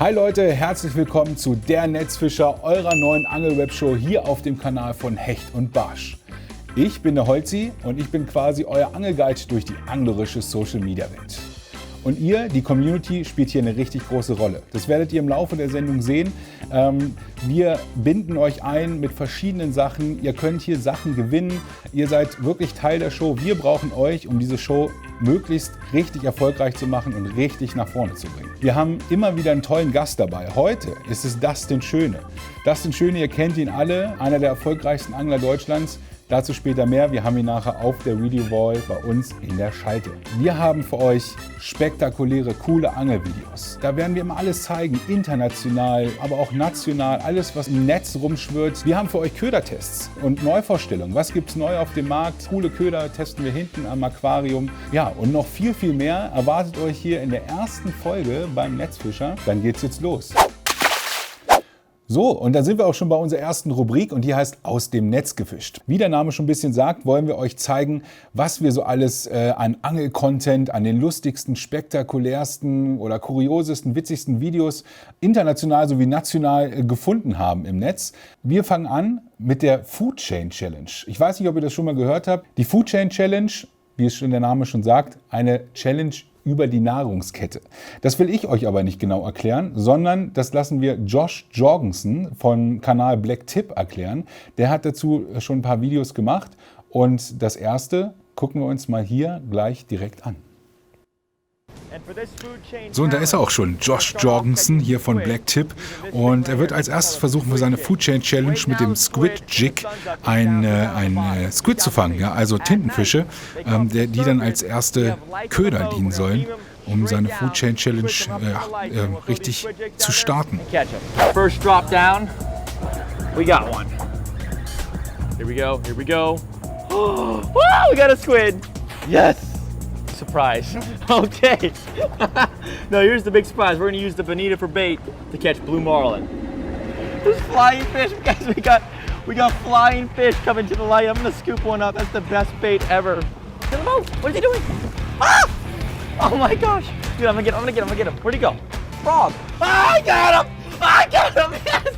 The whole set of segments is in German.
Hi Leute, herzlich willkommen zu Der Netzfischer, eurer neuen Angel-Webshow hier auf dem Kanal von Hecht und Barsch. Ich bin der Holzi und ich bin quasi euer Angelguide durch die anglerische Social-Media-Welt. Und ihr, die Community, spielt hier eine richtig große Rolle. Das werdet ihr im Laufe der Sendung sehen. Wir binden euch ein mit verschiedenen Sachen. Ihr könnt hier Sachen gewinnen. Ihr seid wirklich Teil der Show. Wir brauchen euch, um diese Show möglichst richtig erfolgreich zu machen und richtig nach vorne zu bringen. Wir haben immer wieder einen tollen Gast dabei. Heute ist es Dustin Schöne. Dustin Schöne, ihr kennt ihn alle, einer der erfolgreichsten Angler Deutschlands. Dazu später mehr. Wir haben ihn nachher auf der Video Wall bei uns in der Schalte. Wir haben für euch spektakuläre, coole Angelvideos. Da werden wir immer alles zeigen, international, aber auch national, alles was im Netz rumschwirrt. Wir haben für euch Ködertests und Neuvorstellungen. Was gibt es neu auf dem Markt? Coole Köder testen wir hinten am Aquarium. Ja, und noch viel, viel mehr erwartet euch hier in der ersten Folge beim Netzfischer. Dann geht's jetzt los. So, und da sind wir auch schon bei unserer ersten Rubrik und die heißt Aus dem Netz gefischt. Wie der Name schon ein bisschen sagt, wollen wir euch zeigen, was wir so alles an Angel-Content, an den lustigsten, spektakulärsten oder kuriosesten, witzigsten Videos international sowie national gefunden haben im Netz. Wir fangen an mit der Food Chain Challenge. Ich weiß nicht, ob ihr das schon mal gehört habt. Die Food Chain Challenge, wie es schon der Name schon sagt, eine Challenge über die Nahrungskette. Das will ich euch aber nicht genau erklären, sondern das lassen wir Josh Jorgensen vom Kanal Black Tip erklären. Der hat dazu schon ein paar Videos gemacht und das erste gucken wir uns mal hier gleich direkt an. So, und da ist er auch schon, Josh Jorgensen hier von Black Tip. Und er wird als erstes versuchen, für seine Food Chain Challenge mit dem Squid Jig ein Squid zu fangen, ja, also Tintenfische, die dann als erste Köder dienen sollen, um seine Food Chain Challenge richtig zu starten. First drop down, we got one. Here we go, here we go. Woo, we got a squid. Yes. Surprise. Okay. No, here's the big surprise. We're gonna use the bonita for bait to catch blue marlin. There's flying fish, guys. We got flying fish coming to the light. I'm gonna scoop one up. That's the best bait ever. Get him out. What is he doing? Ah! Oh my gosh. Dude, I'm gonna get him. Where'd he go? Frog. Ah, I got him. I got him. Yes.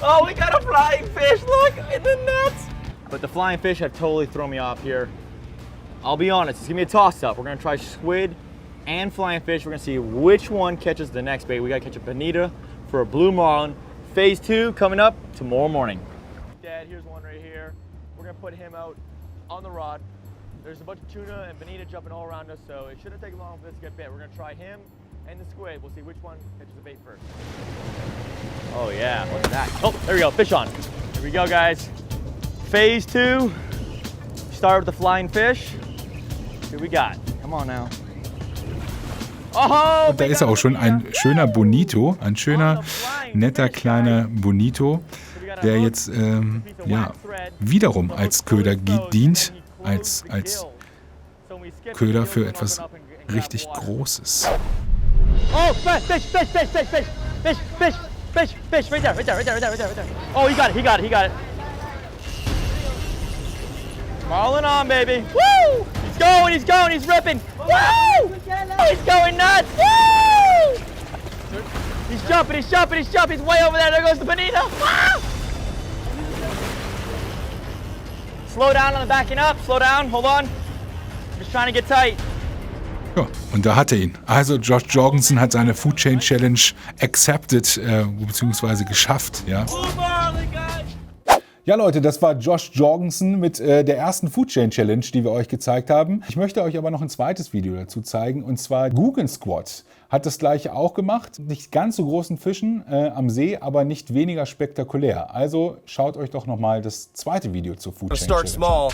Oh, we got a flying fish. Look in the nets. But the flying fish have totally thrown me off here. I'll be honest, it's gonna be a toss-up. We're gonna try squid and flying fish. We're gonna see which one catches the next bait. We gotta catch a bonita for a blue marlin. Phase 2 coming up tomorrow morning. Dad, here's one right here. We're gonna put him out on the rod. There's a bunch of tuna and bonita jumping all around us, so it shouldn't take long for this to get bit. We're gonna try him and the squid. We'll see which one catches the bait first. Oh yeah, look at that. Oh, there we go, fish on. Here we go, guys. Phase 2. Start with the flying fish. Here we got. Come on now. Oh, und da ist er auch schon, ein schöner Bonito, ein schöner, netter, kleiner Bonito, der jetzt wiederum als Köder dient, als Köder für etwas richtig Großes. Oh, fish, right there. Oh, he got it. Marlin on, baby. Woo! He's going, he's ripping. Woo! He's going nuts. Woo! He's jumping. He's way over there. There goes the bonita. Woo! Slow down on the backing up. Slow down. Hold on. I'm just trying to get tight. Ja, und da hat er ihn. Also Josh Jorgensen hat seine Food Chain Challenge accepted, beziehungsweise geschafft. Ja. Ja Leute, das war Josh Jorgensen mit der ersten Food Chain Challenge, die wir euch gezeigt haben. Ich möchte euch aber noch ein zweites Video dazu zeigen, und zwar Guggen Squad hat das gleiche auch gemacht. Nicht ganz so großen Fischen am See, aber nicht weniger spektakulär. Also schaut euch doch nochmal das zweite Video zur Food Chain Challenge small,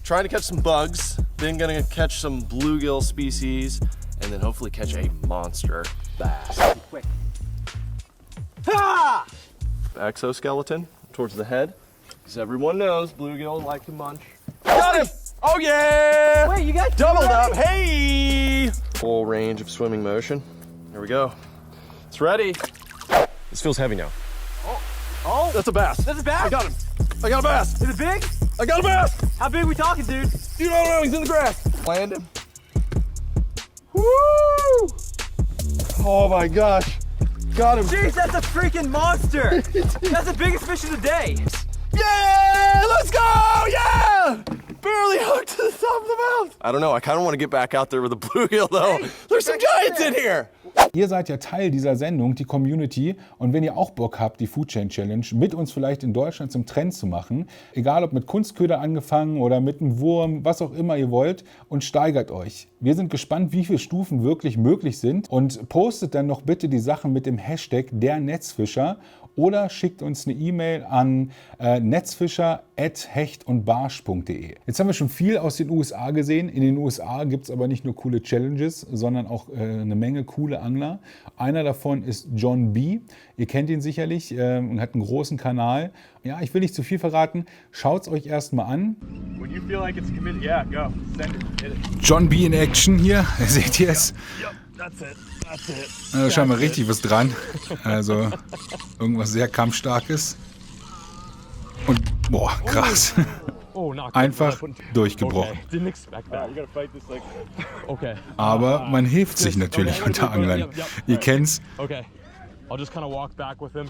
trying to catch some bugs, then gonna catch some bluegill species, and then hopefully catch a monster bass. Quick. Ha! Exoskeleton towards the head. Because everyone knows bluegill like to munch. Got him! Oh yeah! Wait, you got doubled up. Hey! Full range of swimming motion. Here we go. It's ready. This feels heavy now. Oh, that's a bass. That's a bass? I got him. I got a bass. Is it big? I got a bass. How big are we talking, dude? Dude, I don't know. He's in the grass. Land him. Woo! Oh my gosh. Got him. Jeez, that's a freaking monster! That's the biggest fish of the day! Yeah! Let's go! Yeah! Barely hooked to the top of the mouth. I don't know. I kind of want to get back out there with a bluegill though. Hey, there's some giants in here. Ihr seid ja Teil dieser Sendung, die Community. Und wenn ihr auch Bock habt, die Food Chain Challenge mit uns vielleicht in Deutschland zum Trend zu machen, egal ob mit Kunstköder angefangen oder mit einem Wurm, was auch immer ihr wollt, und steigert euch. Wir sind gespannt, wie viele Stufen wirklich möglich sind, und postet dann noch bitte die Sachen mit dem Hashtag #dernetzfischer oder schickt uns eine E-Mail an netzfischer@hechtundbarsch.de. Jetzt haben wir schon viel aus den USA gesehen. In den USA gibt es aber nicht nur coole Challenges, sondern auch eine Menge coole Angler. Einer davon ist John B. Ihr kennt ihn sicherlich und hat einen großen Kanal. Ja, ich will nicht zu viel verraten. Schaut es euch erstmal an. When you feel like it's committed, yeah, go. Send it. Hit it. John B. in Action hier. Seht ihr es? Yep, that's it. That's it. Da ist scheinbar richtig was dran. Also irgendwas sehr kampfstarkes. Und boah, krass. Oh, not good. Einfach durchgebrochen. Okay. Didn't expect that. You gotta fight this like. Okay. Aber man hilft sich natürlich unter Anglern. Ihr kennt's. Okay. I'll just kind of walk back with him.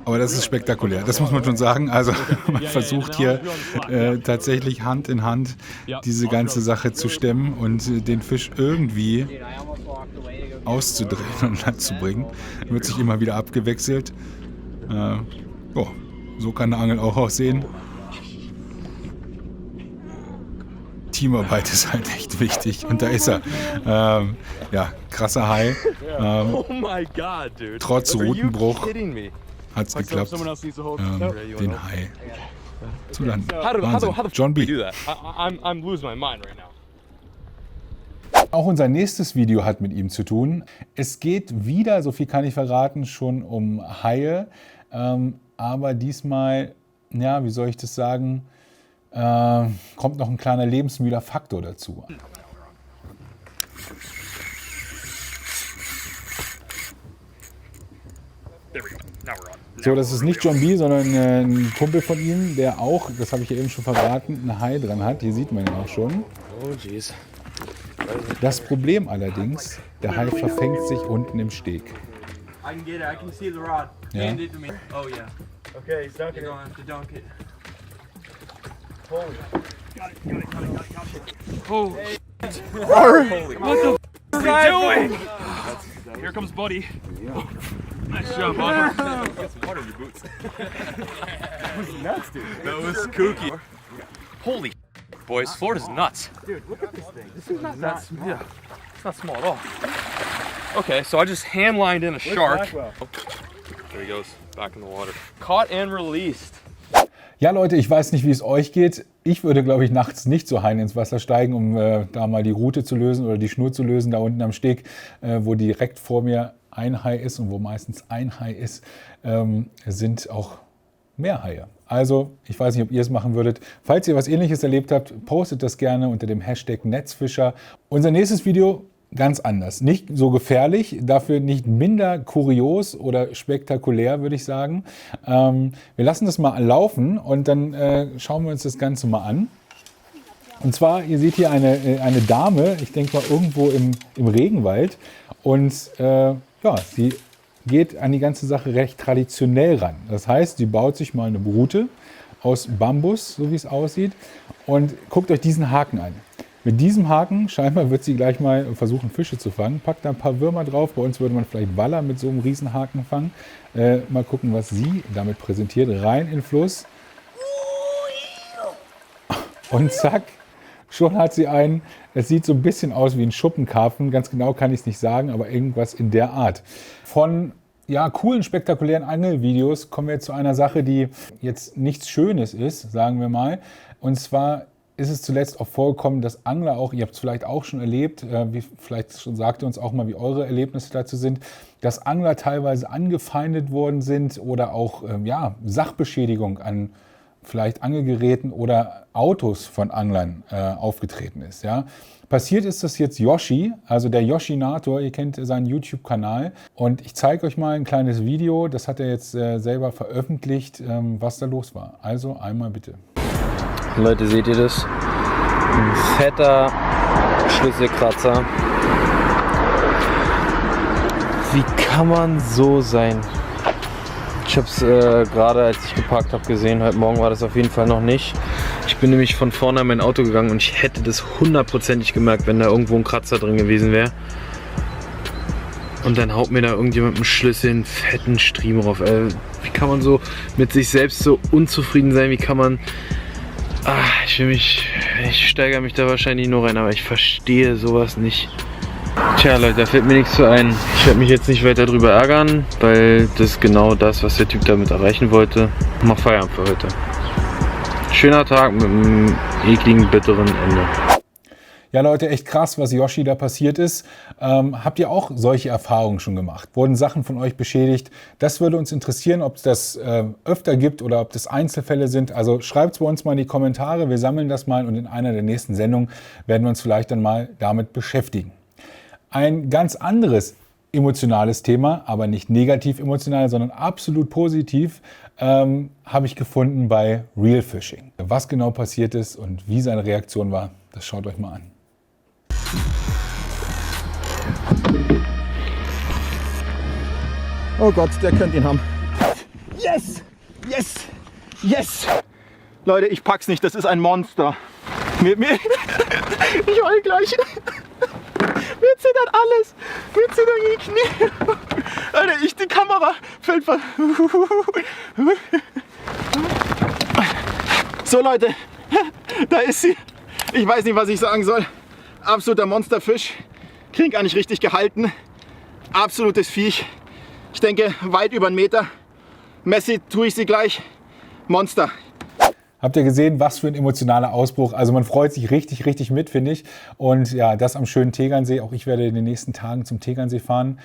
Aber das ist spektakulär, das muss man schon sagen. Also man versucht hier tatsächlich Hand in Hand diese ganze Sache zu stemmen und den Fisch irgendwie auszudrehen und Land zu bringen. Wird sich immer wieder abgewechselt. So kann eine Angel auch aussehen. Teamarbeit ist halt echt wichtig. Und da ist er. Ja, krasser Hai. Oh my God, dude. Trotz Rutenbruch hat es Like geklappt, someone else needs to hold. den Hai zu landen. How the Wahnsinn. John B. do that? I'm losing my mind right now. Auch unser nächstes Video hat mit ihm zu tun. Es geht wieder, so viel kann ich verraten, schon um Haie. Aber diesmal, ja, wie soll ich das sagen, kommt noch ein kleiner lebensmüder Faktor dazu. So, das ist nicht John B., sondern ein Kumpel von ihm, der auch, das habe ich ja eben schon verraten, einen Hai dran hat. Hier sieht man ihn auch schon. Oh jeez. Das Problem allerdings, der Hai verfängt sich unten im Steg. I can get it. I can see the rod. Yeah. Hand it to me. Oh yeah. Okay, he's dunking You're it. gonna have to dunk it. Holy. What the f are you doing? Here comes Buddy. Nice job, bud. Get some water in your boots. That was nuts, dude. That was kooky. Holy boys, Florida's nuts. Dude, look at this thing. This is not That's, small. yeah, it's not small at all. Okay, so I just hand lined in a shark. There he goes, back in the water. Caught and released. Ja, Leute, ich weiß nicht, wie es euch geht. Ich würde, glaube ich, nachts nicht so Haien ins Wasser steigen, um da mal die Rute zu lösen oder die Schnur zu lösen, da unten am Steg, wo direkt vor mir ein Hai ist und wo meistens ein Hai ist, sind auch mehr Haie. Also, ich weiß nicht, ob ihr es machen würdet. Falls ihr was Ähnliches erlebt habt, postet das gerne unter dem Hashtag Netzfischer. Unser nächstes Video ganz anders. Nicht so gefährlich, dafür nicht minder kurios oder spektakulär, würde ich sagen. Wir lassen das mal laufen und dann schauen wir uns das Ganze mal an. Und zwar, ihr seht hier eine Dame, ich denke mal irgendwo im Regenwald. Und ja, sie geht an die ganze Sache recht traditionell ran. Das heißt, sie baut sich mal eine Rute aus Bambus, so wie es aussieht. Und guckt euch diesen Haken an. Mit diesem Haken, scheinbar wird sie gleich mal versuchen, Fische zu fangen. Packt da ein paar Würmer drauf. Bei uns würde man vielleicht Waller mit so einem Riesenhaken fangen. Mal gucken, was sie damit präsentiert. Rein in den Fluss. Und zack, schon hat sie einen. Es sieht so ein bisschen aus wie ein Schuppenkarpfen. Ganz genau kann ich es nicht sagen, aber irgendwas in der Art. Von ja, coolen, spektakulären Angelvideos kommen wir jetzt zu einer Sache, die jetzt nichts Schönes ist, sagen wir mal. Und zwar ist es zuletzt auch vorgekommen, dass Angler auch, ihr habt es vielleicht auch schon erlebt, vielleicht schon sagt ihr uns auch mal, wie eure Erlebnisse dazu sind, dass Angler teilweise angefeindet worden sind oder auch ja, Sachbeschädigung an vielleicht Angelgeräten oder Autos von Anglern aufgetreten ist. Ja. Passiert ist das jetzt Yoshi, also der Yoshinator, ihr kennt seinen YouTube-Kanal. Und ich zeige euch mal ein kleines Video, das hat er jetzt selber veröffentlicht, was da los war. Also einmal bitte. Leute, seht ihr das? Ein fetter Schlüsselkratzer. Wie kann man so sein? Ich habe es gerade, als ich geparkt habe, gesehen. Heute Morgen war das auf jeden Fall noch nicht. Ich bin nämlich von vorne an mein Auto gegangen und ich hätte das hundertprozentig gemerkt, wenn da irgendwo ein Kratzer drin gewesen wäre. Und dann haut mir da irgendjemand mit dem Schlüssel einen fetten Striemen drauf. Wie kann man so mit sich selbst so unzufrieden sein? Wie kann man... ich steigere mich da wahrscheinlich nur rein, aber ich verstehe sowas nicht. Tja Leute, da fällt mir nichts zu ein. Ich werde mich jetzt nicht weiter drüber ärgern, weil das ist genau das, was der Typ damit erreichen wollte. Mach Feierabend für heute. Schöner Tag mit einem ekligen, bitteren Ende. Ja Leute, echt krass, was Yoshi da passiert ist. Habt ihr auch solche Erfahrungen schon gemacht? Wurden Sachen von euch beschädigt? Das würde uns interessieren, ob es das öfter gibt oder ob das Einzelfälle sind. Also schreibt es bei uns mal in die Kommentare. Wir sammeln das mal und in einer der nächsten Sendungen werden wir uns vielleicht dann mal damit beschäftigen. Ein ganz anderes emotionales Thema, aber nicht negativ emotional, sondern absolut positiv, habe ich gefunden bei Real Fishing. Was genau passiert ist und wie seine Reaktion war, das schaut euch mal an. Oh Gott, der könnte ihn haben. Yes! Yes! Yes! Leute, ich pack's nicht, das ist ein Monster. Ich heul gleich. Mir zittert alles. Mir zittern die Knie. Alter, die Kamera fällt von... So Leute, da ist sie. Ich weiß nicht, was ich sagen soll. Absoluter Monsterfisch. Krieg gar nicht richtig gehalten. Absolutes Viech. Ich denke, weit über 1 Meter. Messi tue ich sie gleich. Monster. Habt ihr gesehen, was für ein emotionaler Ausbruch? Also man freut sich richtig, richtig mit, finde ich. Und ja, das am schönen Tegernsee. Auch ich werde in den nächsten Tagen zum Tegernsee fahren.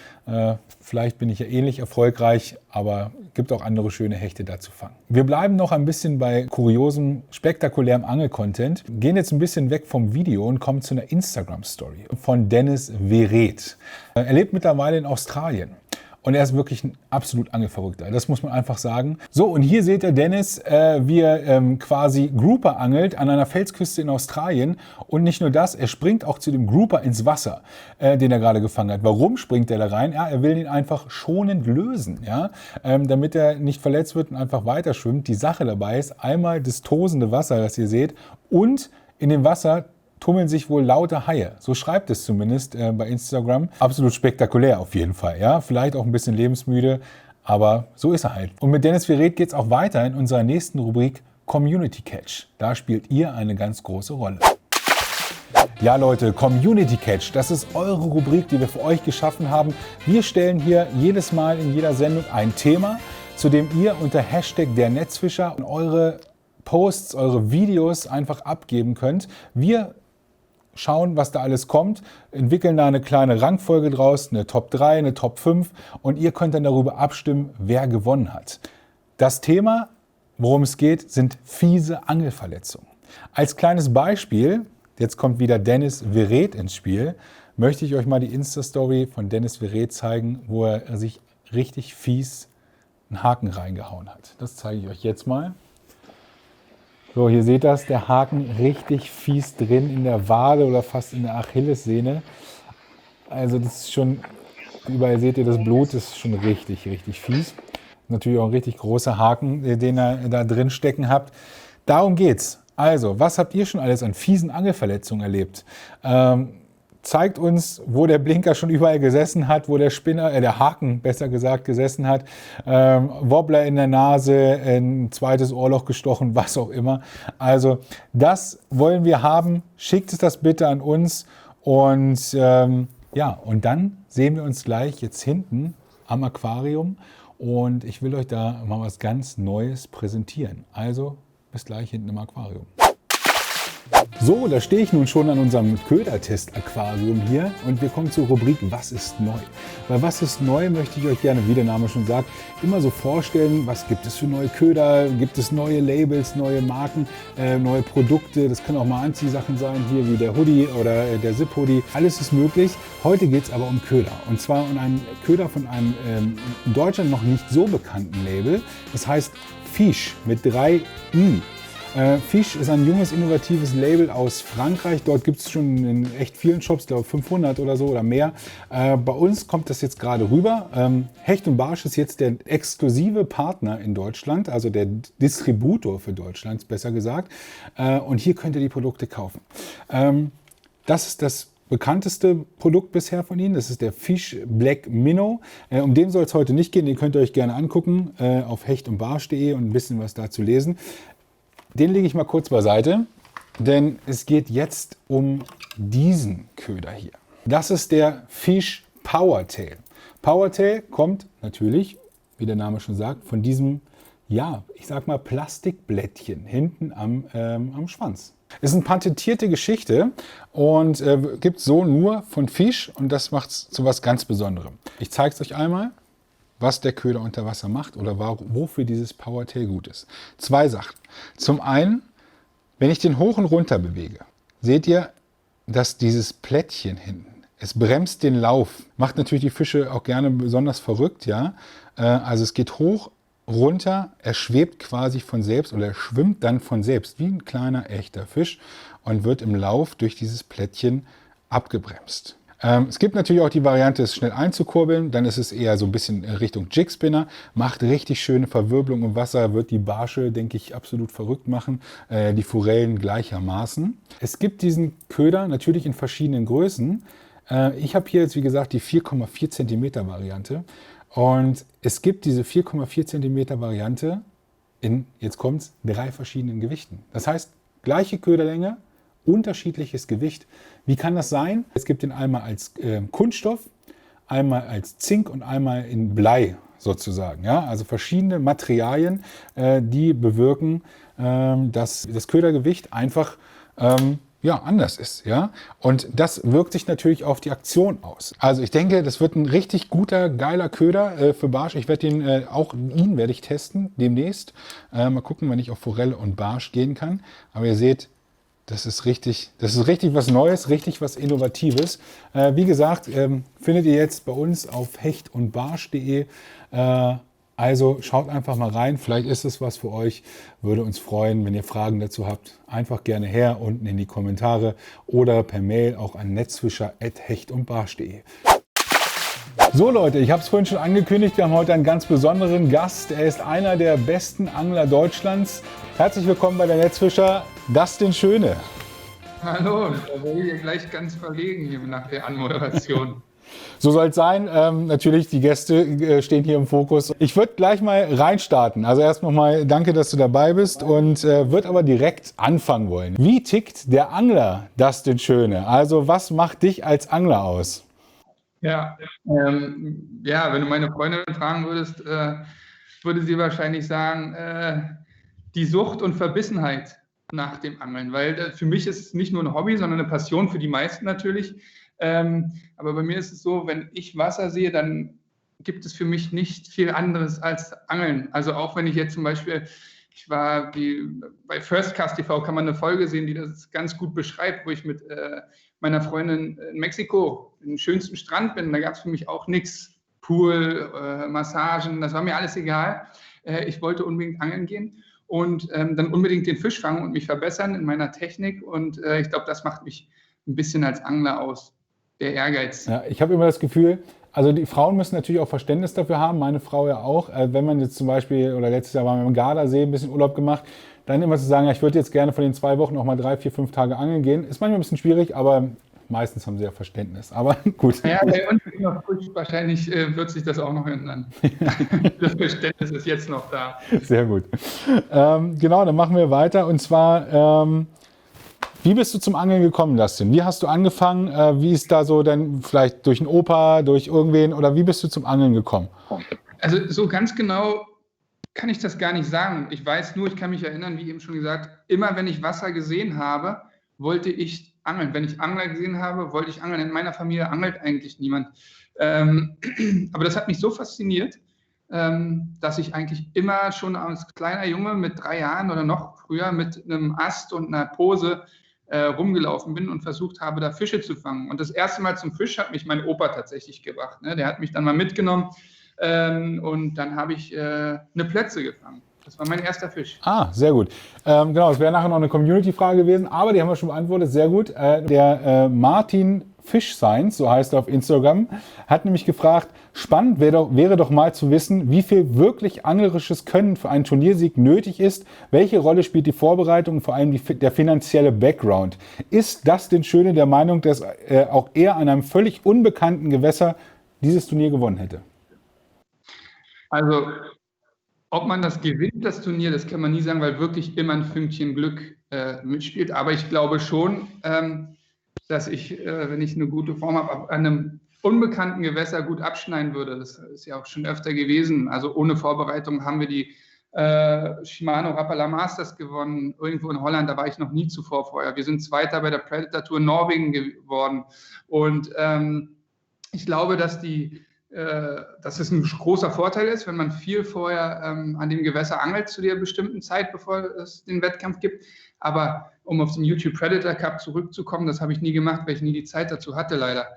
Vielleicht bin ich ja ähnlich erfolgreich, aber gibt auch andere schöne Hechte da zu fangen. Wir bleiben noch ein bisschen bei kuriosem, spektakulärem Angel-Content. Gehen jetzt ein bisschen weg vom Video und kommen zu einer Instagram-Story von Dennis Verret. Er lebt mittlerweile in Australien. Und er ist wirklich ein absolut Angelverrückter. Das muss man einfach sagen. So, und hier seht ihr Dennis, wie er quasi Grouper angelt an einer Felsküste in Australien. Und nicht nur das, er springt auch zu dem Grouper ins Wasser, den er gerade gefangen hat. Warum springt er da rein? Ja, er will ihn einfach schonend lösen, ja? Damit er nicht verletzt wird und einfach weiter schwimmt. Die Sache dabei ist einmal das tosende Wasser, das ihr seht, und in dem Wasser tummeln sich wohl lauter Haie. So schreibt es zumindest bei Instagram. Absolut spektakulär auf jeden Fall. Ja? Vielleicht auch ein bisschen lebensmüde, aber so ist er halt. Und mit Dennis Verret geht es auch weiter in unserer nächsten Rubrik Community Catch. Da spielt ihr eine ganz große Rolle. Ja Leute, Community Catch, das ist eure Rubrik, die wir für euch geschaffen haben. Wir stellen hier jedes Mal in jeder Sendung ein Thema, zu dem ihr unter Hashtag der Netzfischer eure Posts, eure Videos einfach abgeben könnt. Wir schauen, was da alles kommt, entwickeln da eine kleine Rangfolge draus, eine Top 3, eine Top 5 und ihr könnt dann darüber abstimmen, wer gewonnen hat. Das Thema, worum es geht, sind fiese Angelverletzungen. Als kleines Beispiel, jetzt kommt wieder Dennis Verret ins Spiel, möchte ich euch mal die Insta-Story von Dennis Verret zeigen, wo er sich richtig fies einen Haken reingehauen hat. Das zeige ich euch jetzt mal. So, hier seht ihr das, der Haken richtig fies drin in der Wade oder fast in der Achillessehne. Also das ist schon, überall seht ihr das Blut, das ist schon richtig, richtig fies. Natürlich auch ein richtig großer Haken, den ihr da drin stecken habt. Darum geht's. Also, was habt ihr schon alles an fiesen Angelverletzungen erlebt? Zeigt uns, wo der Blinker schon überall gesessen hat, wo der der Haken besser gesagt gesessen hat, Wobbler in der Nase, ein zweites Ohrloch gestochen, was auch immer. Also das wollen wir haben. Schickt es das bitte an uns und ja, und dann sehen wir uns gleich jetzt hinten am Aquarium und ich will euch da mal was ganz Neues präsentieren. Also bis gleich hinten im Aquarium. So, da stehe ich nun schon an unserem Ködertest-Aquarium hier und wir kommen zur Rubrik Was ist neu? Bei Was ist neu möchte ich euch gerne, wie der Name schon sagt, immer so vorstellen, was gibt es für neue Köder, gibt es neue Labels, neue Marken, neue Produkte, das können auch mal Anziehsachen sein, hier wie der Hoodie oder der Zip-Hoodie, alles ist möglich. Heute geht es aber um Köder und zwar um einen Köder von einem in Deutschland noch nicht so bekannten Label, das heißt Fish mit 3 I. Fish ist ein junges, innovatives Label aus Frankreich. Dort gibt es schon in echt vielen Shops, glaube 500 oder so oder mehr. Bei uns kommt das jetzt gerade rüber. Hecht und Barsch ist jetzt der exklusive Partner in Deutschland, also der Distributor für Deutschland, besser gesagt. Und hier könnt ihr die Produkte kaufen. Das ist das bekannteste Produkt bisher von ihnen. Das ist der Fish Black Minnow. Um den soll es heute nicht gehen. Den könnt ihr euch gerne angucken auf hechtundbarsch.de und ein bisschen was dazu lesen. Den lege ich mal kurz beiseite, denn es geht jetzt um diesen Köder hier. Das ist der Fish Powertail. Powertail kommt natürlich, wie der Name schon sagt, von diesem, ja, ich sag mal Plastikblättchen hinten am Schwanz. Ist eine patentierte Geschichte und gibt so nur von Fish und das macht es zu was ganz Besonderem. Ich zeige es euch einmal, was der Köder unter Wasser macht oder wofür dieses Powertail gut ist. Zwei Sachen. Zum einen, wenn ich den hoch und runter bewege, seht ihr, dass dieses Plättchen hinten, es bremst den Lauf, macht natürlich die Fische auch gerne besonders verrückt, ja. Also es geht hoch, runter, er schwebt quasi von selbst oder er schwimmt dann von selbst wie ein kleiner echter Fisch und wird im Lauf durch dieses Plättchen abgebremst. Es gibt natürlich auch die Variante, es schnell einzukurbeln, dann ist es eher so ein bisschen Richtung Jigspinner, macht richtig schöne Verwirbelung im Wasser, wird die Barsche, denke ich, absolut verrückt machen, die Forellen gleichermaßen. Es gibt diesen Köder natürlich in verschiedenen Größen. Ich habe hier jetzt, wie gesagt, die 4,4 cm Variante und es gibt diese 4,4 cm Variante in, jetzt kommt's, 3 verschiedenen Gewichten. Das heißt, gleiche Köderlänge, unterschiedliches Gewicht. Wie kann das sein? Es gibt den einmal als Kunststoff, einmal als Zink und einmal in Blei sozusagen. Ja? Also verschiedene Materialien, die bewirken, dass das Ködergewicht einfach anders ist. Ja? Und das wirkt sich natürlich auf die Aktion aus. Also ich denke, das wird ein richtig guter, geiler Köder für Barsch. Ich werde ihn ihn werde ich testen demnächst. Mal gucken, wenn ich auf Forelle und Barsch gehen kann. Aber ihr seht, das ist richtig was Neues, richtig was Innovatives. Wie gesagt, findet ihr jetzt bei uns auf hechtundbarsch.de. Also schaut einfach mal rein, vielleicht ist es was für euch. Würde uns freuen, wenn ihr Fragen dazu habt. Einfach gerne her unten in die Kommentare oder per Mail auch an netzfischer@hechtundbarsch.de. So Leute, ich habe es vorhin schon angekündigt, wir haben heute einen ganz besonderen Gast. Er ist einer der besten Angler Deutschlands. Herzlich willkommen bei der Netzfischer, Dustin Schöne. Hallo, da werde ich gleich ganz verlegen hier nach der Anmoderation. So soll es sein. Natürlich, die Gäste stehen hier im Fokus. Ich würde gleich mal reinstarten. Also erst nochmal danke, dass du dabei bist und würde aber direkt anfangen wollen. Wie tickt der Angler Dustin Schöne? Also was macht dich als Angler aus? Ja, wenn du meine Freundin fragen würdest, würde sie wahrscheinlich sagen, die Sucht und Verbissenheit nach dem Angeln. Weil für mich ist es nicht nur ein Hobby, sondern eine Passion, für die meisten natürlich. Aber bei mir ist es so, wenn ich Wasser sehe, dann gibt es für mich nicht viel anderes als Angeln. Also auch wenn ich jetzt zum Beispiel, ich war bei First Cast TV, kann man eine Folge sehen, die das ganz gut beschreibt, wo ich mit meiner Freundin in Mexiko den schönsten Strand bin. Da gab es für mich auch nichts. Pool, Massagen, das war mir alles egal. Ich wollte unbedingt angeln gehen und dann unbedingt den Fisch fangen und mich verbessern in meiner Technik. Und ich glaube, das macht mich ein bisschen als Angler aus. Der Ehrgeiz. Ja, ich habe immer das Gefühl, also die Frauen müssen natürlich auch Verständnis dafür haben, meine Frau ja auch. Wenn man jetzt zum Beispiel, oder letztes Jahr waren wir im Gardasee, ein bisschen Urlaub gemacht, dann immer zu sagen, ja, ich würde jetzt gerne von den 2 Wochen auch mal 3, 4, 5 Tage angeln gehen. Ist manchmal ein bisschen schwierig, aber meistens haben sie ja Verständnis. Aber gut. Ja, bei uns ist noch frisch, wahrscheinlich wird sich das auch noch ändern. Das Verständnis ist jetzt noch da. Sehr gut. Genau, dann machen wir weiter. Und zwar, wie bist du zum Angeln gekommen, Dustin? Wie hast du angefangen? Wie ist da so denn vielleicht durch einen Opa, durch irgendwen oder wie bist du zum Angeln gekommen? Also so ganz genau kann ich das gar nicht sagen. Ich weiß nur, ich kann mich erinnern, wie eben schon gesagt, immer wenn ich Wasser gesehen habe, wollte ich angeln. Wenn ich Angler gesehen habe, wollte ich angeln. In meiner Familie angelt eigentlich niemand. Aber das hat mich so fasziniert, dass ich eigentlich immer schon als kleiner Junge mit 3 Jahren oder noch früher mit einem Ast und einer Pose rumgelaufen bin und versucht habe, da Fische zu fangen. Und das erste Mal zum Fisch hat mich mein Opa tatsächlich gebracht. Ne? Der hat mich dann mal mitgenommen und dann habe ich eine Plötze gefangen. Das war mein erster Fisch. Ah, sehr gut. Genau, es wäre nachher noch eine Community-Frage gewesen, aber die haben wir schon beantwortet. Sehr gut. Der Martin Fish Science, so heißt er auf Instagram, hat nämlich gefragt, spannend wäre doch mal zu wissen, wie viel wirklich anglerisches Können für einen Turniersieg nötig ist. Welche Rolle spielt die Vorbereitung und vor allem der finanzielle Background? Ist Dustin Schöne der Meinung, dass auch er an einem völlig unbekannten Gewässer dieses Turnier gewonnen hätte? Also, ob man das gewinnt, das Turnier, das kann man nie sagen, weil wirklich immer ein Fünkchen Glück mitspielt. Aber ich glaube schon, dass ich, wenn ich eine gute Form habe, an einem unbekannten Gewässer gut abschneiden würde. Das ist ja auch schon öfter gewesen. Also ohne Vorbereitung haben wir die Shimano Rapala Masters gewonnen, irgendwo in Holland, da war ich noch nie zuvor vorher. Wir sind Zweiter bei der Predator Tour Norwegen geworden. Und ich glaube, dass es ein großer Vorteil ist, wenn man viel vorher an dem Gewässer angelt zu der bestimmten Zeit, bevor es den Wettkampf gibt. Aber um auf den YouTube Predator Cup zurückzukommen, das habe ich nie gemacht, weil ich nie die Zeit dazu hatte, leider.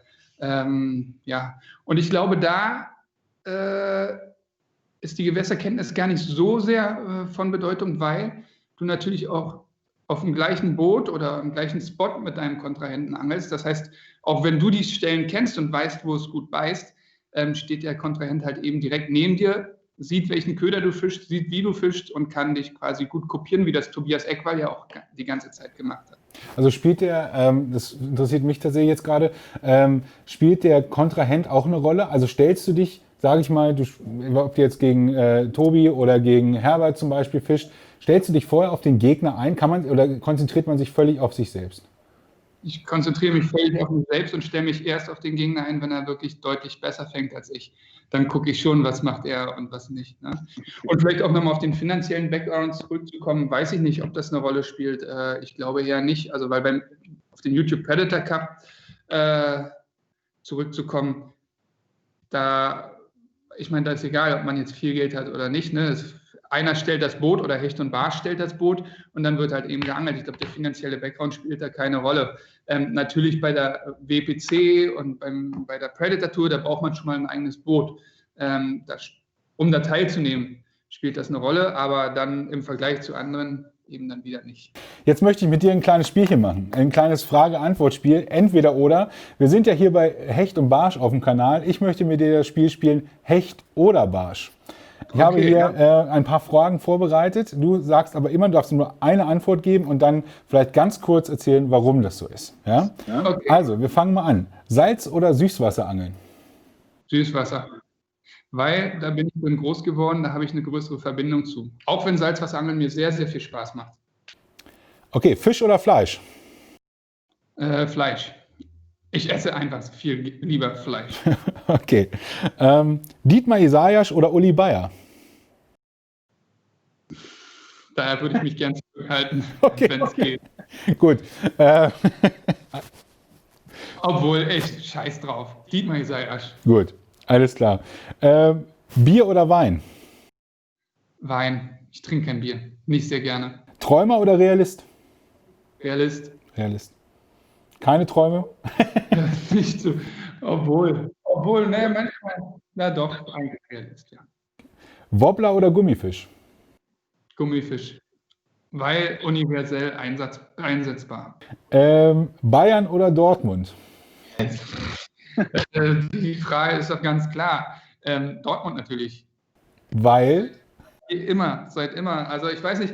Ja, und ich glaube, da ist die Gewässerkenntnis gar nicht so sehr von Bedeutung, weil du natürlich auch auf dem gleichen Boot oder im gleichen Spot mit deinem Kontrahenten angelst. Das heißt, auch wenn du die Stellen kennst und weißt, wo es gut beißt, steht der Kontrahent halt eben direkt neben dir, sieht, welchen Köder du fischst, sieht, wie du fischst und kann dich quasi gut kopieren, wie das Tobias Eckwall ja auch die ganze Zeit gemacht hat. Also spielt das interessiert mich tatsächlich jetzt gerade, spielt der Kontrahent auch eine Rolle? Also stellst du dich, sage ich mal, ob du jetzt gegen Tobi oder gegen Herbert zum Beispiel fischt, stellst du dich vorher auf den Gegner ein? Oder konzentriert man sich völlig auf sich selbst? Ich konzentriere mich völlig auf mich selbst und stelle mich erst auf den Gegner ein, wenn er wirklich deutlich besser fängt als ich. Dann gucke ich schon, was macht er und was nicht. Ne? Und vielleicht auch nochmal auf den finanziellen Background zurückzukommen, weiß ich nicht, ob das eine Rolle spielt. Ich glaube eher nicht. Also weil auf den YouTube Predator Cup zurückzukommen, ich meine, da ist egal, ob man jetzt viel Geld hat oder nicht. Ne? Einer stellt das Boot oder Hecht und Barsch stellt das Boot und dann wird halt eben geangelt. Ich glaube, der finanzielle Background spielt da keine Rolle. Natürlich bei der WPC und bei der Predator Tour, da braucht man schon mal ein eigenes Boot. Um da teilzunehmen, spielt das eine Rolle, aber dann im Vergleich zu anderen eben dann wieder nicht. Jetzt möchte ich mit dir ein kleines Spielchen machen, ein kleines Frage-Antwort-Spiel, entweder oder. Wir sind ja hier bei Hecht und Barsch auf dem Kanal. Ich möchte mit dir das Spiel spielen, Hecht oder Barsch. Ich habe hier ein paar Fragen vorbereitet. Du sagst aber immer, du darfst nur eine Antwort geben und dann vielleicht ganz kurz erzählen, warum das so ist. Ja? Okay. Also, wir fangen mal an. Salz- oder Süßwasserangeln? Süßwasser. Weil da bin ich drin groß geworden, da habe ich eine größere Verbindung zu. Auch wenn Salzwasserangeln mir sehr, sehr viel Spaß macht. Okay, Fisch oder Fleisch? Fleisch. Ich esse einfach viel lieber Fleisch. Okay. Dietmar Isaias oder Uli Bayer? Daher würde ich mich gern zurückhalten, okay, wenn es geht. Gut. Obwohl, echt, scheiß drauf. Dietmar Isaias. Gut, alles klar. Bier oder Wein? Wein. Ich trinke kein Bier. Nicht sehr gerne. Träumer oder Realist? Realist. Realist. Keine Träume? Ja, nicht so. Obwohl, ne, manchmal. Na doch, eigentlich Realist, ja. Wobbler oder Gummifisch? Gummifisch. Weil universell einsetzbar. Bayern oder Dortmund? Die Frage ist doch ganz klar. Dortmund natürlich. Weil? Immer, seit immer. Also ich weiß nicht,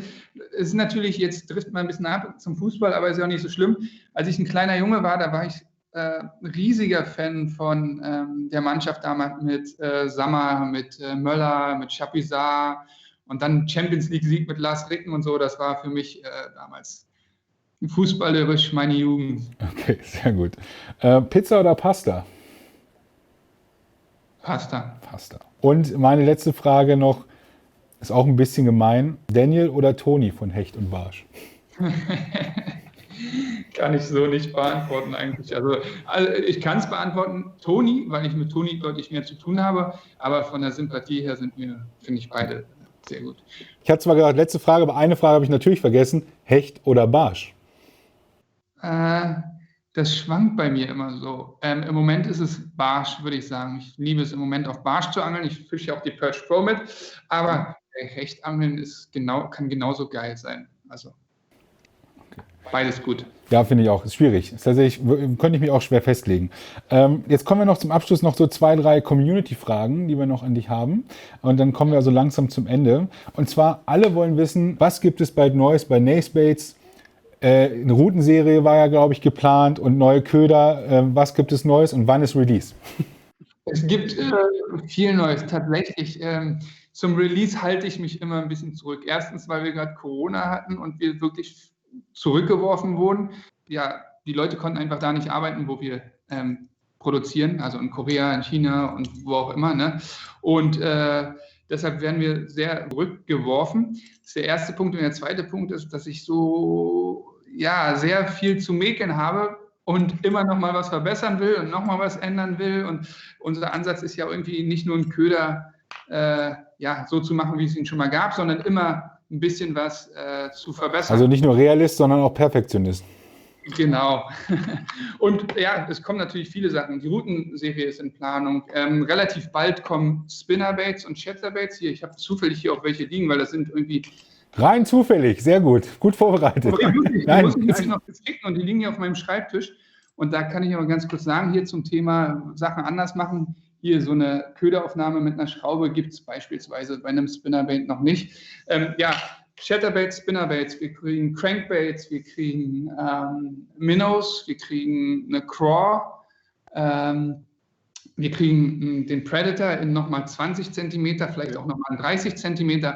es ist natürlich, jetzt trifft man ein bisschen ab zum Fußball, aber ist ja auch nicht so schlimm. Als ich ein kleiner Junge war, da war ich ein riesiger Fan von der Mannschaft damals mit Sammer, mit Möller, mit Chapuisat und dann Champions League-Sieg mit Lars Ricken und so. Das war für mich damals fußballerisch meine Jugend. Okay, sehr gut. Pizza oder Pasta? Pasta. Pasta. Und meine letzte Frage noch, ist auch ein bisschen gemein. Daniel oder Toni von Hecht und Barsch? Kann ich so nicht beantworten eigentlich. Also ich kann es beantworten, Toni, weil ich mit Toni deutlich mehr zu tun habe, aber von der Sympathie her finde ich beide sehr gut. Ich hatte zwar gesagt, letzte Frage, aber eine Frage habe ich natürlich vergessen. Hecht oder Barsch? Das schwankt bei mir immer so. Im Moment ist es Barsch, würde ich sagen. Ich liebe es im Moment auf Barsch zu angeln. Ich fische ja auch die Perch Pro mit. Aber Hechtangeln kann genauso geil sein. Also beides gut. Ja, finde ich auch. Ist schwierig. Ist tatsächlich, könnte ich mich auch schwer festlegen. Jetzt kommen wir noch zum Abschluss noch so 2, 3 Community-Fragen, die wir noch an dich haben. Und dann kommen wir so langsam zum Ende. Und zwar, alle wollen wissen, was gibt es bald Neues bei Nacebaits? Eine Routenserie war ja, glaube ich, geplant und neue Köder. Was gibt es Neues und wann ist Release? Es gibt viel Neues. Tatsächlich, zum Release halte ich mich immer ein bisschen zurück. Erstens, weil wir gerade Corona hatten und wir wirklich zurückgeworfen wurden. Ja, die Leute konnten einfach da nicht arbeiten, wo wir produzieren, also in Korea, in China und wo auch immer. Ne? Und deshalb werden wir sehr zurückgeworfen. Das ist der erste Punkt. Und der zweite Punkt ist, dass ich sehr viel zu mäkeln habe und immer noch mal was verbessern will und noch mal was ändern will. Und unser Ansatz ist ja irgendwie nicht nur einen Köder so zu machen, wie es ihn schon mal gab, sondern immer ein bisschen was zu verbessern. Also nicht nur Realist, sondern auch Perfektionist. Genau. Und ja, es kommen natürlich viele Sachen. Die Routenserie ist in Planung. Relativ bald kommen Spinnerbaits und Chatterbaits hier. Ich habe zufällig hier auch welche liegen, weil das sind irgendwie... Rein zufällig, sehr gut. Gut vorbereitet. Die muss ich noch bezwicken und die liegen hier auf meinem Schreibtisch. Und da kann ich aber ganz kurz sagen, hier zum Thema Sachen anders machen. Hier so eine Köderaufnahme mit einer Schraube gibt es beispielsweise bei einem Spinnerbait noch nicht. Chatterbaits, Spinnerbaits, wir kriegen Crankbaits, wir kriegen Minnows, wir kriegen eine Craw, wir kriegen den Predator in nochmal 20 cm, vielleicht auch nochmal 30 cm.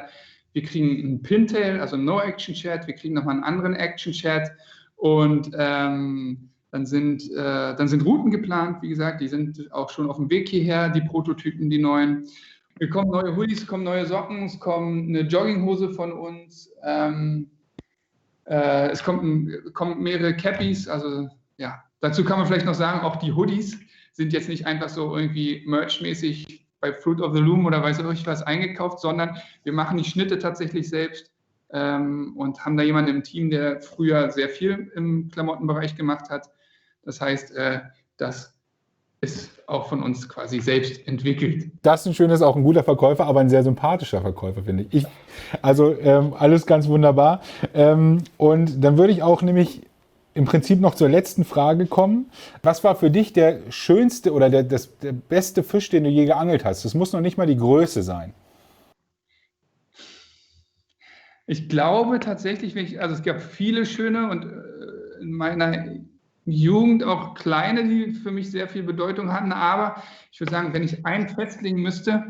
Wir kriegen einen Pintail, also No-Action-Chat, wir kriegen nochmal einen anderen Action-Chat und dann sind Routen geplant, wie gesagt, die sind auch schon auf dem Weg hierher, die Prototypen, die neuen. Wir kommen neue Hoodies, kommen neue Socken, es kommt eine Jogginghose von uns, es kommen mehrere Cappies, also ja, dazu kann man vielleicht noch sagen, auch die Hoodies sind jetzt nicht einfach so irgendwie merchmäßig bei Fruit of the Loom oder weiß ich was eingekauft, sondern wir machen die Schnitte tatsächlich selbst und haben da jemanden im Team, der früher sehr viel im Klamottenbereich gemacht hat. Das heißt, das ist auch von uns quasi selbst entwickelt. Das ist ein schönes, auch ein guter Verkäufer, aber ein sehr sympathischer Verkäufer, finde ich. Alles ganz wunderbar. Und dann würde ich auch nämlich im Prinzip noch zur letzten Frage kommen. Was war für dich der schönste oder der beste Fisch, den du je geangelt hast? Das muss noch nicht mal die Größe sein. Ich glaube tatsächlich, es gab viele schöne und in meiner Jugend auch kleine, die für mich sehr viel Bedeutung hatten, aber ich würde sagen, wenn ich einen festlegen müsste,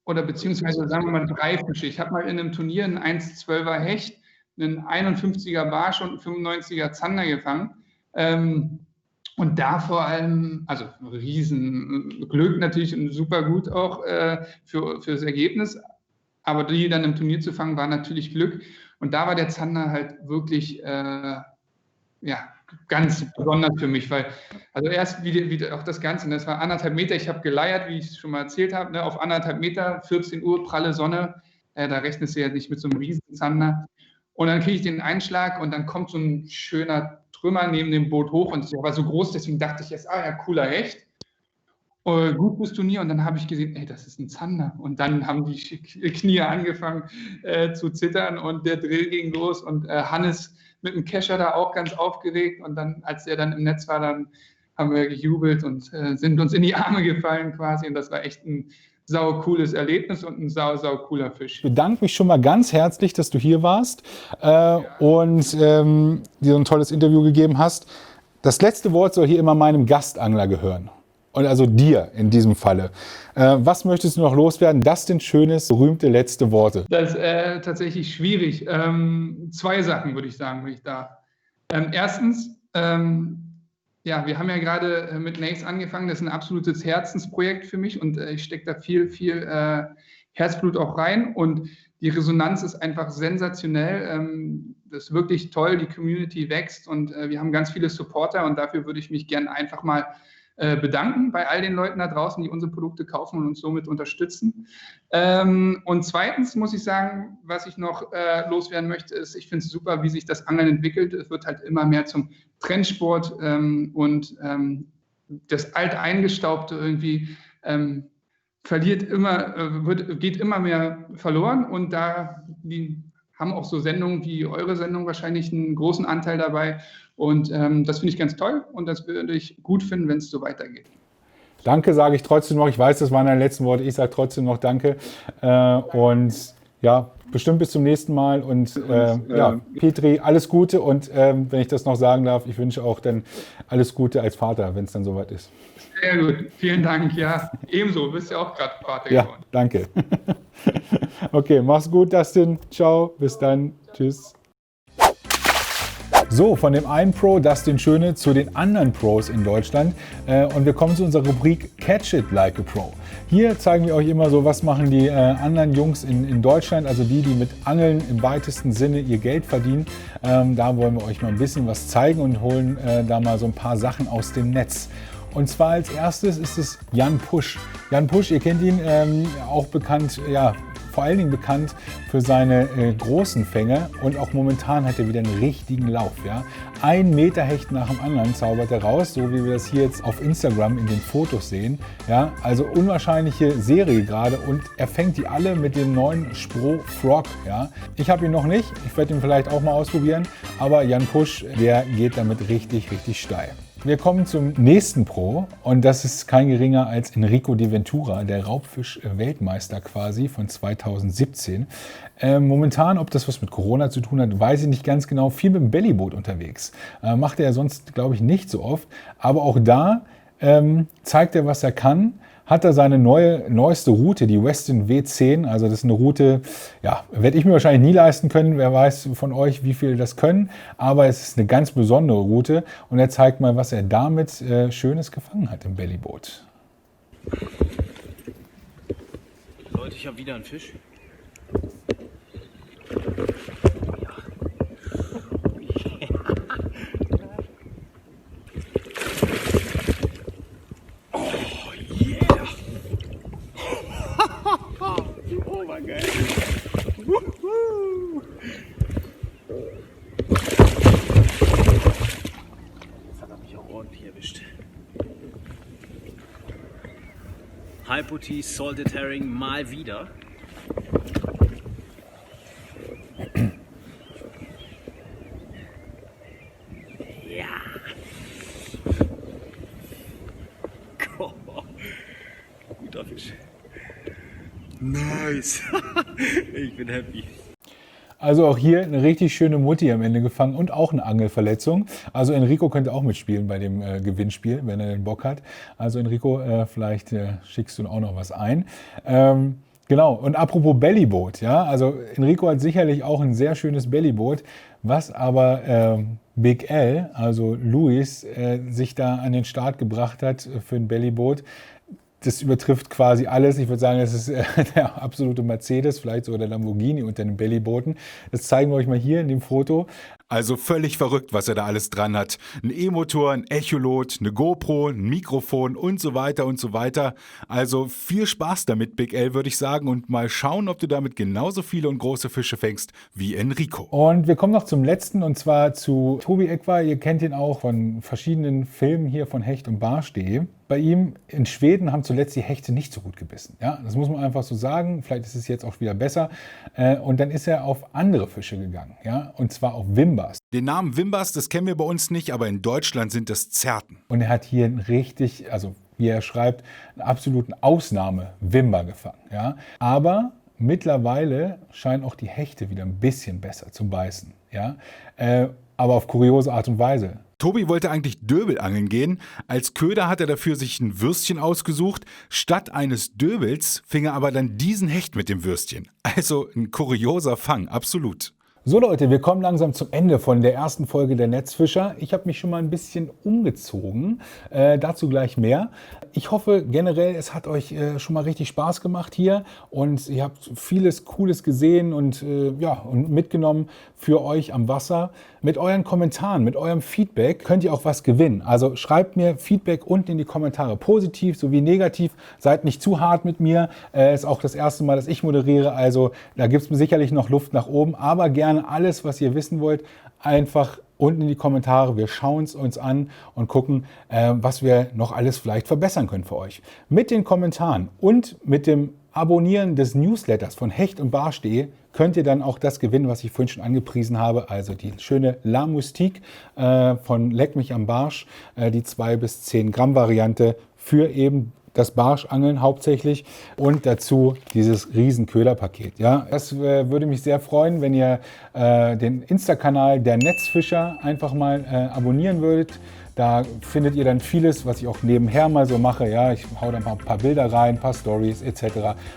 beziehungsweise sagen wir mal 3 Fische. Ich habe mal in einem Turnier einen 1,12er Hecht, einen 51er Barsch und einen 95er Zander gefangen. Und da vor allem, also riesen Glück natürlich und super gut auch fürs Ergebnis, aber die dann im Turnier zu fangen, war natürlich Glück. Und da war der Zander halt wirklich ganz besonders für mich, weil also erst wieder auch das Ganze, das war 1,5 Meter, ich habe geleiert, wie ich es schon mal erzählt habe, ne, auf 1,5 Meter, 14 Uhr, pralle Sonne, da rechnest du ja nicht mit so einem riesen Zander. Und dann kriege ich den Einschlag und dann kommt so ein schöner Trümmer neben dem Boot hoch und der war so groß, deswegen dachte ich erst, cooler Hecht. Gut fürs Turnier und dann habe ich gesehen, das ist ein Zander. Und dann haben die Knie angefangen zu zittern und der Drill ging los und Hannes mit dem Kescher da auch ganz aufgeregt und dann, als er dann im Netz war, dann haben wir gejubelt und sind uns in die Arme gefallen quasi und das war echt ein sau cooles Erlebnis und ein sau cooler Fisch. Ich bedanke mich schon mal ganz herzlich, dass du hier warst und dir so ein tolles Interview gegeben hast. Das letzte Wort soll hier immer meinem Gastangler gehören. Und also dir in diesem Falle. Was möchtest du noch loswerden? Das sind schönes, berühmte letzte Worte. Das ist tatsächlich schwierig. 2 Sachen würde ich sagen, wenn ich darf. Erstens, wir haben ja gerade mit Nace angefangen. Das ist ein absolutes Herzensprojekt für mich und ich stecke da viel Herzblut auch rein. Und die Resonanz ist einfach sensationell. Das ist wirklich toll. Die Community wächst und wir haben ganz viele Supporter und dafür würde ich mich gerne einfach mal bedanken bei all den Leuten da draußen, die unsere Produkte kaufen und uns somit unterstützen. Und zweitens muss ich sagen, was ich noch loswerden möchte, ist, ich finde es super, wie sich das Angeln entwickelt. Es wird halt immer mehr zum Trendsport und das Alteingestaubte irgendwie geht immer mehr verloren und die haben auch so Sendungen wie eure Sendung wahrscheinlich einen großen Anteil dabei und das finde ich ganz toll und das würde ich gut finden, wenn es so weitergeht. Danke sage ich trotzdem noch. Ich weiß, das waren deine letzten Worte. Ich sage trotzdem noch Danke. Und ja, bestimmt bis zum nächsten Mal. Und Petri, alles Gute. Und wenn ich das noch sagen darf, ich wünsche auch dann alles Gute als Vater, wenn es dann soweit ist. Sehr gut, vielen Dank. Ja, ebenso. Du bist ja auch gerade Vater geworden. Ja, danke. Okay, mach's gut, Dustin. Ciao, bis dann. Tschüss. So, von dem einen Pro, Dustin Schöne, zu den anderen Pros in Deutschland. Und wir kommen zu unserer Rubrik Catch It Like a Pro. Hier zeigen wir euch immer so, was machen die anderen Jungs in Deutschland, also die mit Angeln im weitesten Sinne ihr Geld verdienen. Da wollen wir euch mal ein bisschen was zeigen und holen da mal so ein paar Sachen aus dem Netz. Und zwar als erstes ist es Jan Pusch. Jan Pusch, ihr kennt ihn, auch bekannt, ja, vor allen Dingen bekannt für seine großen Fänge und auch momentan hat er wieder einen richtigen Lauf. Ja? 1 Meter Hecht nach dem anderen zaubert er raus, so wie wir das hier jetzt auf Instagram in den Fotos sehen. Ja? Also unwahrscheinliche Serie gerade und er fängt die alle mit dem neuen Spro Frog. Ja? Ich habe ihn noch nicht, ich werde ihn vielleicht auch mal ausprobieren, aber Jan Pusch, der geht damit richtig, richtig steil. Wir kommen zum nächsten Pro und das ist kein geringer als Enrico de Ventura, der Raubfisch-Weltmeister quasi von 2017. Momentan, ob das was mit Corona zu tun hat, weiß ich nicht ganz genau. Viel mit dem Bellyboot unterwegs. Macht er ja sonst, glaube ich, nicht so oft. Aber auch da zeigt er, was er kann. Hat er seine neueste Route, die Westin W10, also das ist eine Route, ja, werde ich mir wahrscheinlich nie leisten können, wer weiß von euch, wie viele das können, aber es ist eine ganz besondere Route und er zeigt mal, was er damit Schönes gefangen hat im Bellyboot. Leute, ich habe wieder einen Fisch. Hypothese Salted Herring mal wieder. Ja. Guter Fisch. Nice. Ich bin happy. Also auch hier eine richtig schöne Mutti am Ende gefangen und auch eine Angelverletzung. Also Enrico könnte auch mitspielen bei dem Gewinnspiel, wenn er den Bock hat. Also Enrico, vielleicht schickst du auch noch was ein. Genau, und apropos Bellyboot, ja, also Enrico hat sicherlich auch ein sehr schönes Bellyboot, was aber Big L, also Luis, sich da an den Start gebracht hat für ein Bellyboot. Das übertrifft quasi alles. Ich würde sagen, das ist der absolute Mercedes, vielleicht sogar der Lamborghini unter den Bellybooten. Das zeigen wir euch mal hier in dem Foto. Also völlig verrückt, was er da alles dran hat. Ein E-Motor, ein Echolot, eine GoPro, ein Mikrofon und so weiter und so weiter. Also viel Spaß damit, Big L, würde ich sagen. Und mal schauen, ob du damit genauso viele und große Fische fängst wie Enrico. Und wir kommen noch zum letzten und zwar zu Tobi Ekva. Ihr kennt ihn auch von verschiedenen Filmen hier von Hecht und Barsch.de. Bei ihm in Schweden haben zuletzt die Hechte nicht so gut gebissen. Ja, das muss man einfach so sagen. Vielleicht ist es jetzt auch wieder besser. Und dann ist er auf andere Fische gegangen. Ja, und zwar auf Wimbas. Den Namen Wimbas, das kennen wir bei uns nicht, aber in Deutschland sind das Zerten. Und er hat hier richtig, also wie er schreibt, einen absoluten Ausnahme-Wimber gefangen. Ja? Aber mittlerweile scheinen auch die Hechte wieder ein bisschen besser zu beißen. Ja? Aber auf kuriose Art und Weise. Tobi wollte eigentlich Döbelangeln gehen. Als Köder hat er dafür sich ein Würstchen ausgesucht. Statt eines Döbels fing er aber dann diesen Hecht mit dem Würstchen. Also ein kurioser Fang, absolut. So Leute, wir kommen langsam zum Ende von der ersten Folge der Netzfischer. Ich habe mich schon mal ein bisschen umgezogen, dazu gleich mehr. Ich hoffe generell, es hat euch schon mal richtig Spaß gemacht hier und ihr habt vieles Cooles gesehen und mitgenommen für euch am Wasser. Mit euren Kommentaren, mit eurem Feedback könnt ihr auch was gewinnen. Also schreibt mir Feedback unten in die Kommentare, positiv sowie negativ. Seid nicht zu hart mit mir. Ist auch das erste Mal, dass ich moderiere, also da gibt es sicherlich noch Luft nach oben, aber gerne alles, was ihr wissen wollt, einfach unten in die Kommentare. Wir schauen es uns an und gucken, was wir noch alles vielleicht verbessern können für euch. Mit den Kommentaren und mit dem Abonnieren des Newsletters von hechtundbarsch.de könnt ihr dann auch das gewinnen, was ich vorhin schon angepriesen habe, also die schöne La Moustique von Leck mich am Barsch, die 2 bis 10 Gramm Variante für eben das Barschangeln hauptsächlich und dazu dieses riesen Köderpaket. Ja, das würde mich sehr freuen, wenn ihr den Insta-Kanal der Netzfischer einfach mal abonnieren würdet. Da findet ihr dann vieles, was ich auch nebenher mal so mache. Ja, ich hau dann mal ein paar Bilder rein, ein paar Stories etc.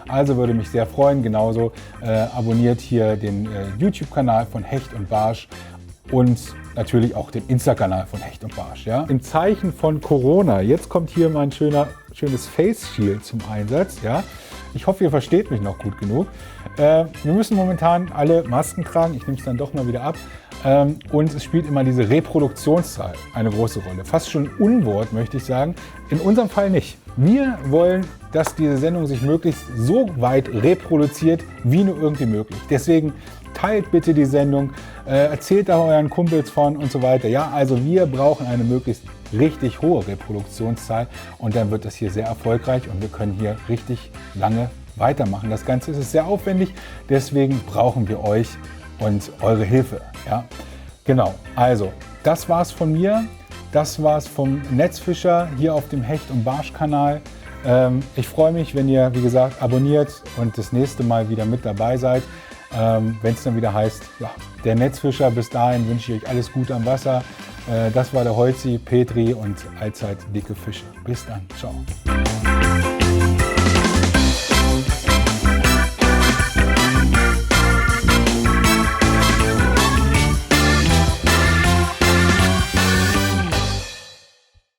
Also würde mich sehr freuen. Genauso abonniert hier den YouTube-Kanal von Hecht und Barsch und natürlich auch den Insta-Kanal von Hecht und Barsch. Ja. Im Zeichen von Corona, jetzt kommt hier mein schönes Face Shield zum Einsatz. Ja. Ich hoffe, ihr versteht mich noch gut genug. Wir müssen momentan alle Masken tragen. Ich nehme es dann doch mal wieder ab. Und es spielt immer diese Reproduktionszahl eine große Rolle. Fast schon ein Unwort, möchte ich sagen. In unserem Fall nicht. Wir wollen, dass diese Sendung sich möglichst so weit reproduziert, wie nur irgendwie möglich. Deswegen teilt bitte die Sendung, erzählt da euren Kumpels von und so weiter. Ja, also wir brauchen eine möglichst richtig hohe Reproduktionszahl und dann wird das hier sehr erfolgreich und wir können hier richtig lange weitermachen. Das Ganze ist sehr aufwendig, deswegen brauchen wir euch und eure Hilfe. Ja, genau. Also, das war's von mir. Das war's vom Netzfischer hier auf dem Hecht- und Barsch-Kanal. Ich freue mich, wenn ihr, wie gesagt, abonniert und das nächste Mal wieder mit dabei seid. Wenn es dann wieder heißt, ja, der Netzfischer. Bis dahin wünsche ich euch alles Gute am Wasser. Das war der Holzi, Petri und allzeit dicke Fische. Bis dann. Ciao.